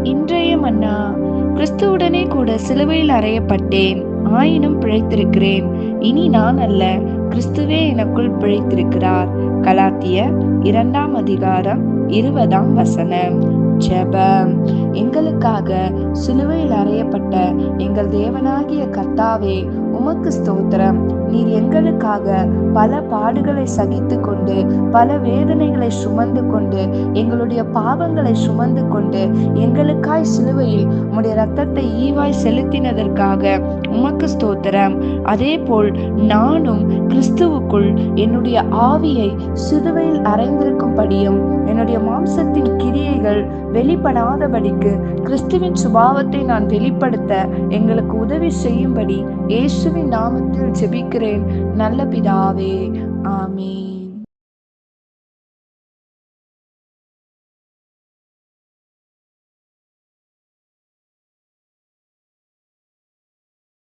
இன்றைய மன்னா. கிறிஸ்துவுடனே கூட சிலுவையில் அறையப்பட்டேன், ஆயினும் பிழைத்திருக்கிறேன். இனி நான் அல்ல, கிறிஸ்துவே எனக்குள் பிழைத்திருக்கிறார். கலாத்தியர் 2:20. ஜெபம். எங்களுக்காக சிலுவையில் அறையப்பட்ட எங்கள் தேவனாகிய கர்த்தாவே, உமக்கு ஸ்தோத்திரம். நீர் எங்களுக்காக பல பாடுகளை சகித்து கொண்டு, பல வேதனைகளை சுமந்து கொண்டு, எங்களுடைய பாவங்களை சுமந்து கொண்டு, எங்களுக்காய் சிலுவையில் உம்முடைய இரத்தத்தை ஈவாய் செலுத்தினதற்காக உமக்கு ஸ்தோத்திரம். அதே போல் நானும் கிறிஸ்துவுக்குள் என்னுடைய ஆவியை சிலுவையில் அறைந்திருக்கும்படியும், என்னுடைய மாம்சத்தின் கிரியைகள் வெளிப்படாதபடிக்கு கிறிஸ்துவின் சுபாவத்தை நான் வெளிப்படுத்த எங்களுக்கு உதவி செய்யும்படி இயேசுவின் நாமத்தில் ஜெபிக்கிறேன் நல்ல பிதாவே. ஆமென்.